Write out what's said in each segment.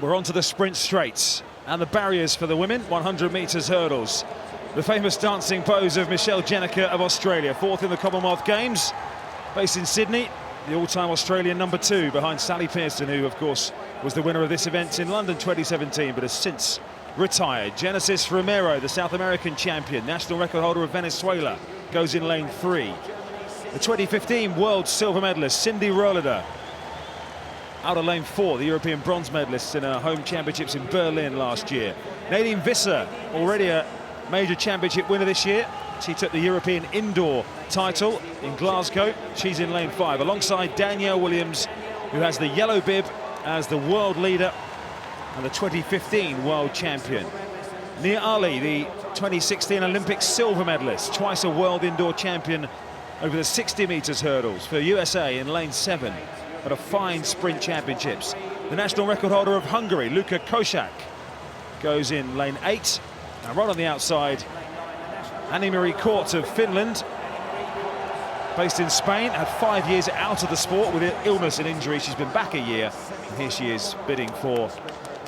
We're on to the sprint straights and the barriers for the women, 100 metres hurdles. The famous dancing pose of Michelle Jenneker of Australia, fourth in the Commonwealth Games, based in Sydney, the all-time Australian #2 behind Sally Pearson, who of course was the winner of this event in London 2017 but has since retired. Genesis Romero, the South American champion, national record holder of Venezuela, goes in lane 3. The 2015 world silver medalist Cindy Rohleder out of lane 4, the European bronze medalist in her home championships in Berlin last year. Nadine Visser, already a major championship winner this year. She took the European indoor title in Glasgow. She's in lane 5, alongside Danielle Williams, who has the yellow bib as the world leader and the 2015 world champion. Nia Ali, the 2016 Olympic silver medalist, twice a world indoor champion over the 60 metres hurdles for USA in lane 7 at a fine sprint championships. The national record holder of Hungary, Luka Kosak, goes in lane 8. And right on the outside, Annie-Marie Court of Finland, based in Spain, had 5 years out of the sport with illness and injury. She's been back a year, and here she is bidding for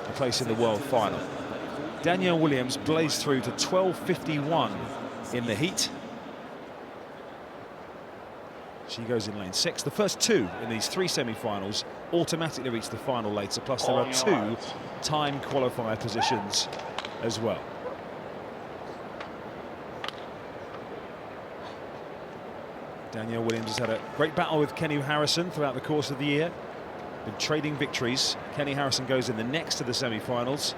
a place in the world final. Danielle Williams blazed through to 12:51 in the heat. She goes in lane 6. The first 2 in these 3 semi-finals automatically reach the final later, plus there are 2 time qualifier positions as well. Danielle Williams has had a great battle with Kenny Harrison throughout the course of the year. Been trading victories. Kenny Harrison goes in the next to the semi-finals.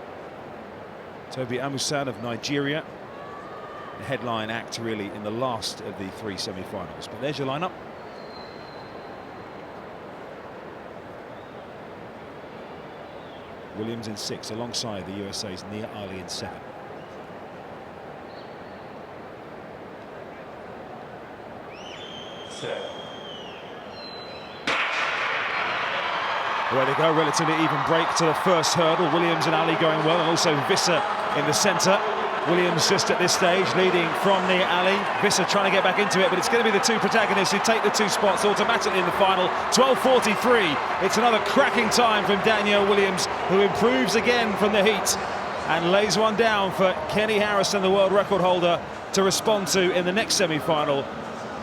Tobi Amusan of Nigeria, the headline act really in the last of the 3 semi-finals. But there's your lineup. Williams in 6, alongside the USA's Nia Ali in 7. Away they go, relatively even break to the first hurdle. Williams and Ali going well, and also Visser in the centre. Williams just at this stage leading from Nia Ali. Visser trying to get back into it, but it's going to be the 2 protagonists who take the 2 spots automatically in the final. 12:43. It's another cracking time from Danielle Williams, who improves again from the heat and lays one down for Kenny Harrison, the world record holder, to respond to in the next semi-final.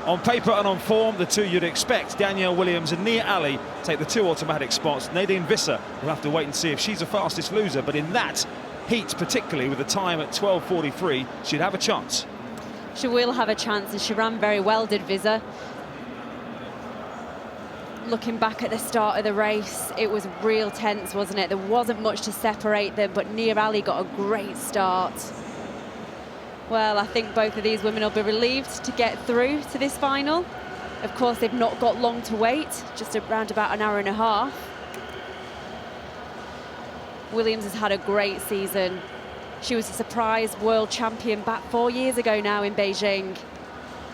On paper and on form, the 2 you'd expect. Danielle Williams and Nia Ali take the 2 automatic spots. Nadine Visser will have to wait and see if she's the fastest loser, but in that heat, particularly with the time at 12:43, she'd have a chance. She will have a chance, and she ran very well, did Visser. Looking back at the start of the race, it was real tense, wasn't it? There wasn't much to separate them, but Nia Ali got a great start. Well, I think both of these women will be relieved to get through to this final. Of course, they've not got long to wait, just around about an hour and a half. Williams has had a great season. She was a surprise world champion back 4 years ago now in Beijing.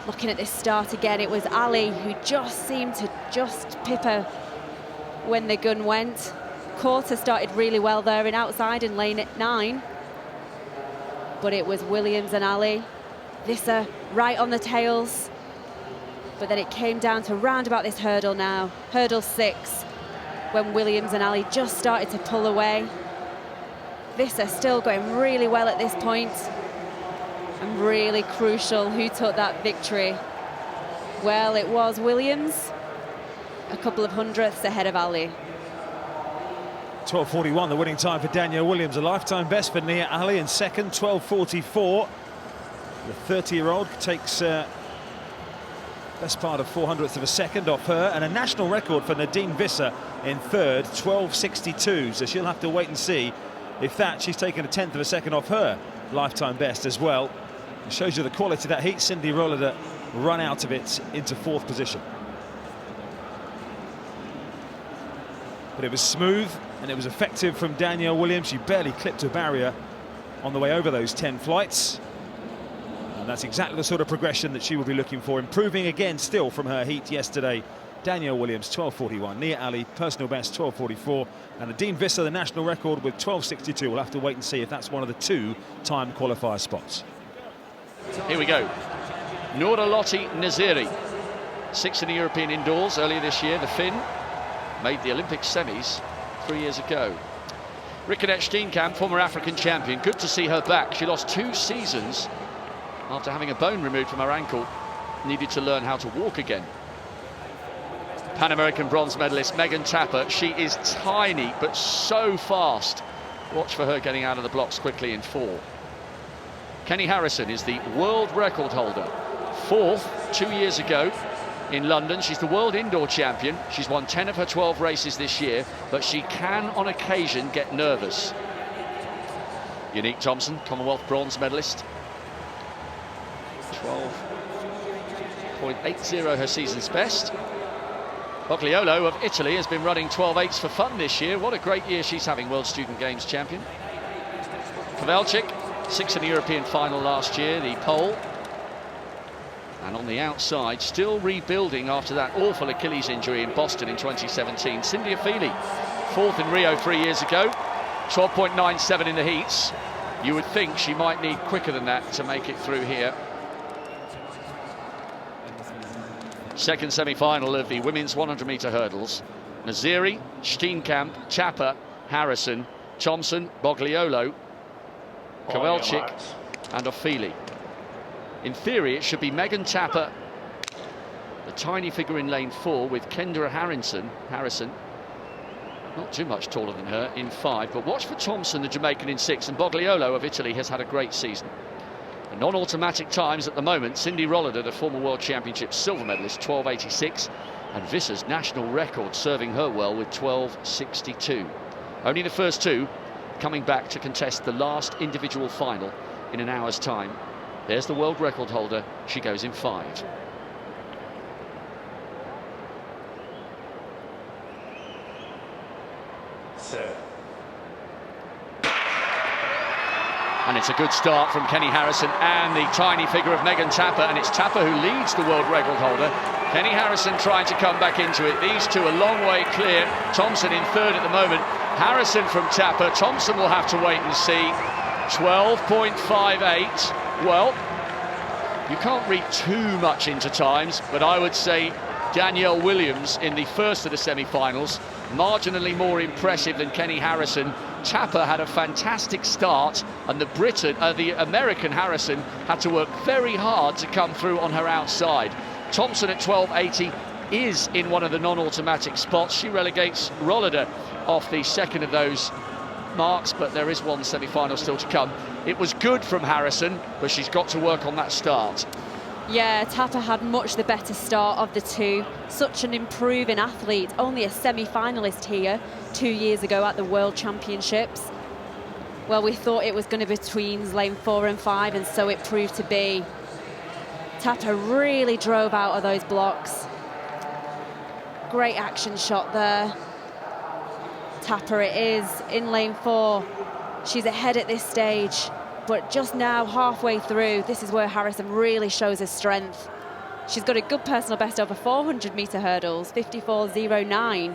Looking at this start again, it was Ali who just seemed to just pip her when the gun went. Courter started really well there and outside in lane 9. But it was Williams and Ali. Visser right on the tails. But then it came down to round about this hurdle now, hurdle 6, when Williams and Ali just started to pull away. Visser still going really well at this point, and really crucial who took that victory. Well, it was Williams, a couple of hundredths ahead of Ali. 12:41, the winning time for Danielle Williams, a lifetime best for Nia Ali in second, 12:44. The 30-year-old takes best part of 400ths of a second off her, and a national record for Nadine Visser in third, 12:62. So she'll have to wait and see if she's taken a 1/10 of a second off her lifetime best as well. It shows you the quality of that heat. Cindy Rohleder run out of it into 4th position. But it was smooth and it was effective from Danielle Williams. She barely clipped a barrier on the way over those 10 flights. And that's exactly the sort of progression that she will be looking for, improving again still from her heat yesterday. Danielle Williams, 12:41. Nia Ali, personal best, 12:44. And Nadine Visser, the national record, with 12:62. We'll have to wait and see if that's one of the 2 time qualifier spots. Here we go. Nooralotti Naziri, 6th in the European indoors earlier this year. The Finn made the Olympic semis 3 years ago. Rickenette Steenkamp, former African champion. Good to see her back. She lost 2 seasons after having a bone removed from her ankle. Needed to learn how to walk again. Pan American bronze medalist Megan Tapper. She is tiny but so fast. Watch for her getting out of the blocks quickly in 4. Kenny Harrison is the world record holder. 4th 2 years ago in London. She's the world indoor champion. She's won 10 of her 12 races this year, but she can on occasion get nervous. Unique Thompson, Commonwealth bronze medalist. 12.80 her season's best. Bogliolo of Italy has been running 12.8s for fun this year. What a great year she's having, World Student Games champion. Kowalczyk, 6th in the European final last year, the Pole. And on the outside, still rebuilding after that awful Achilles injury in Boston in 2017. Cindy Afili, 4th in Rio 3 years ago, 12.97 in the heats. You would think she might need quicker than that to make it through here. Second semi-final of the women's 100-metre hurdles. Naziri, Steenkamp, Tapper, Harrison, Thompson, Bogliolo, Kowalczyk and Ofili. In theory, it should be Megan Tapper, the tiny figure in lane 4, with Kendra Harrison, not too much taller than her, in 5. But watch for Thompson, the Jamaican, in 6. And Bogliolo of Italy has had a great season. The non-automatic times at the moment, Cindy Rollader, the former World Championship silver medalist, 12.86. And Visser's national record serving her well with 12.62. Only the first 2 coming back to contest the last individual final in an hour's time. There's the world record holder. She goes in 5. And it's a good start from Kenny Harrison and the tiny figure of Megan Tapper, and it's Tapper who leads the world record holder. Kenny Harrison trying to come back into it. These two a long way clear. Thompson in 3rd at the moment. Harrison from Tapper. Thompson will have to wait and see. 12.58. Well, you can't read too much into times, but I would say Danielle Williams in the first of the semi-finals, marginally more impressive than Kenny Harrison. Tapper had a fantastic start, and the American Harrison had to work very hard to come through on her outside. Thompson at 12.80 is in one of the non-automatic spots. She relegates Rollader off the second of those marks, but there is one semi-final still to come. It was good from Harrison, but she's got to work on that start. Yeah, Tapper had much the better start of the 2. Such an improving athlete, only a semi-finalist here 2 years ago at the World Championships. Well, we thought it was going to be between lane 4 and 5, and so it proved to be. Tapper really drove out of those blocks. Great action shot there. Tapper it is in lane 4. She's ahead at this stage, but just now halfway through, this is where Harrison really shows her strength. She's got a good personal best over 400-metre hurdles, 54.09.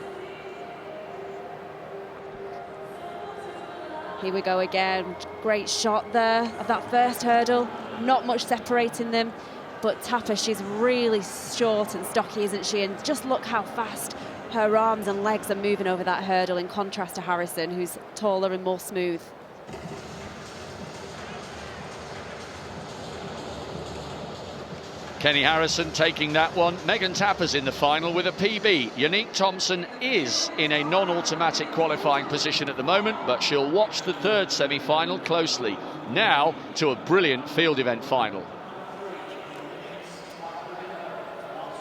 Here we go again. Great shot there of that first hurdle. Not much separating them, but Tapper, she's really short and stocky, isn't she? And just look how fast her arms and legs are moving over that hurdle, in contrast to Harrison, who's taller and more smooth. Kenny Harrison taking that one. Megan Tapper's in the final with a PB. Unique Thompson is in a non-automatic qualifying position at the moment, but she'll watch the 3rd semi-final closely. Now to a brilliant field event final.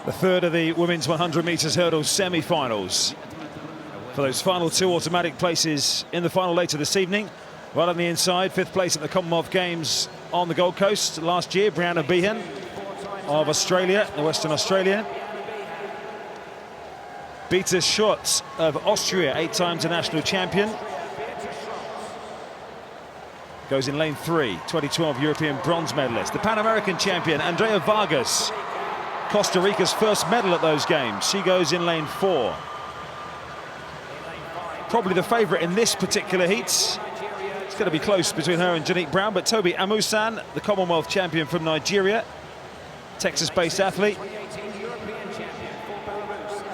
The 3rd of the women's 100 metres hurdles semi-finals. For those final 2 automatic places in the final later this evening. Right on the inside, 5th place at the Commonwealth Games on the Gold Coast last year, Brianna Behan of Australia, Western Australia. Beata Schutz of Austria, 8-time international champion. Goes in lane 3, 2012 European bronze medalist. The Pan American champion, Andrea Vargas, Costa Rica's first medal at those games. She goes in lane 4. Probably the favourite in this particular heat. It's going to be close between her and Janique Brown, but Toby Amusan, the Commonwealth champion from Nigeria, Texas-based athlete.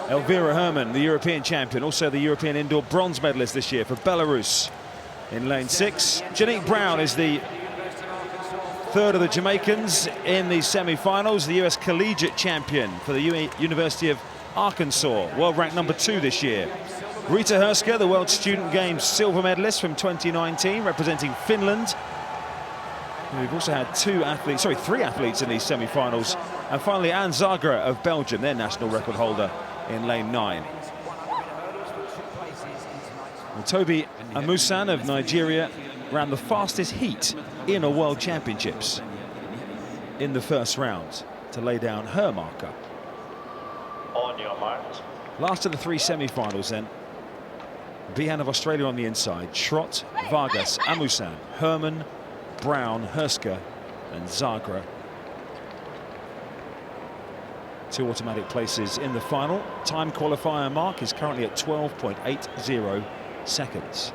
Elvira Herman, the European champion, also the European indoor bronze medalist this year for Belarus. in lane 6. Janique Brown is the third of the Jamaicans in the semi-finals, the US collegiate champion for the University of Arkansas, world ranked number 2 this year. Rita Herska, the World Student Games silver medalist from 2019, representing Finland. And we've also had 3 athletes in these semi-finals. And finally, Anne Zagra of Belgium, their national record holder in lane 9. And Toby Amusan of Nigeria ran the fastest heat in a World Championships in the first round to lay down her marker. On your mark. Last of the 3 semi-finals then. Behan of Australia on the inside, Trott, Vargas, Amusan, Herman, Brown, Herska and Zagra. 2 automatic places in the final. Time qualifier mark is currently at 12.80 seconds.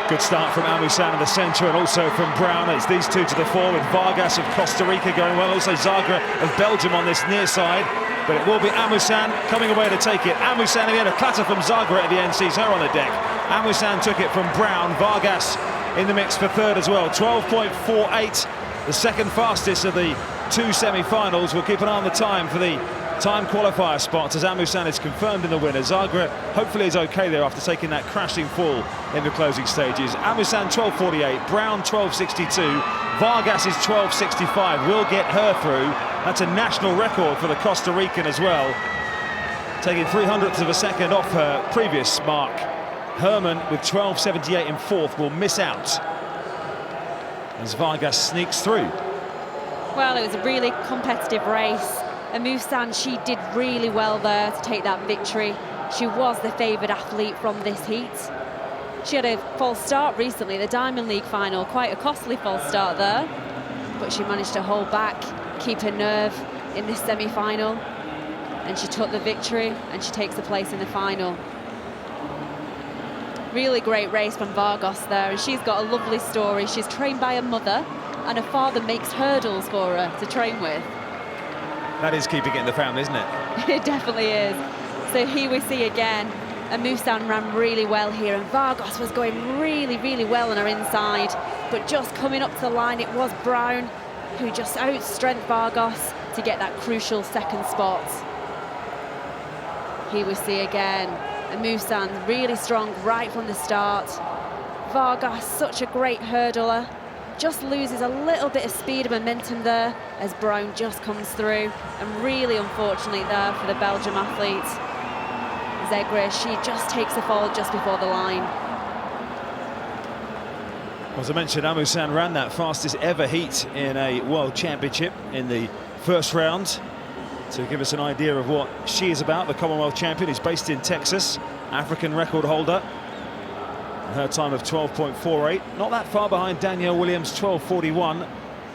Good start from Amusan in the centre and also from Brown. It's these 2 to the fore with Vargas of Costa Rica going well. Also Zagra of Belgium on this near side. But it will be Amusan coming away to take it. Amusan again, a clatter from Zagra at the end, sees her on the deck. Amusan took it from Brown. Vargas in the mix for third as well. 12.48, the second fastest of the 2 semi-finals. We'll keep an eye on the time for the time qualifier spots as Amusan is confirmed in the winner. Zagra hopefully is okay there after taking that crashing fall in the closing stages. Amusan 12.48, Brown 12.62, Vargas is 12.65, will get her through. That's a national record for the Costa Rican as well, taking 0.03 of a second off her previous mark. Herman with 12.78 in fourth will miss out as Vargas sneaks through. Well, it was a really competitive race. Amusan, she did really well there to take that victory. She was the favoured athlete from this heat. She had a false start recently, the Diamond League final, quite a costly false start there. But she managed to hold back, keep her nerve in this semi-final. And she took the victory and she takes the place in the final. Really great race from Vargas there, and she's got a lovely story. She's trained by her mother and her father makes hurdles for her to train with. That is keeping it in the family, isn't it? It definitely is. So here we see again, Amusan ran really well here, and Vargas was going really, really well on her inside. But just coming up to the line, it was Brown who just outstrengthened Vargas to get that crucial second spot. Here we see again, Amusan really strong right from the start. Vargas, such a great hurdler. Just loses a little bit of speed and momentum there as Brown just comes through, and really unfortunately there for the Belgium athlete Zagra, she just takes a fall just before the line. As I mentioned, Amusan ran that fastest ever heat in a World Championship in the first round. To give us an idea of what she is about, the Commonwealth champion is based in Texas, African record holder. Her time of 12.48, not that far behind Danielle Williams, 12.41.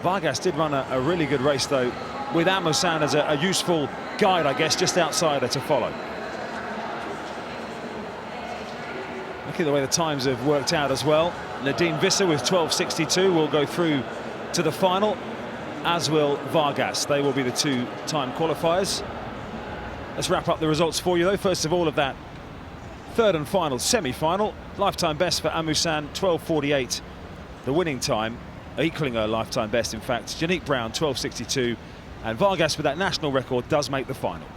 Vargas did run a really good race though, with Amusan as a useful guide, I guess, just outside her to follow. Look at the way the times have worked out as well. Nadine Visser with 12.62 will go through to the final, as will Vargas. They will be the 2 time qualifiers. Let's wrap up the results for you though. First of all, of that third and final semi-final, lifetime best for Amusan, 12.48, the winning time, equaling her lifetime best in fact. Janique Brown, 12.62, and Vargas with that national record does make the final.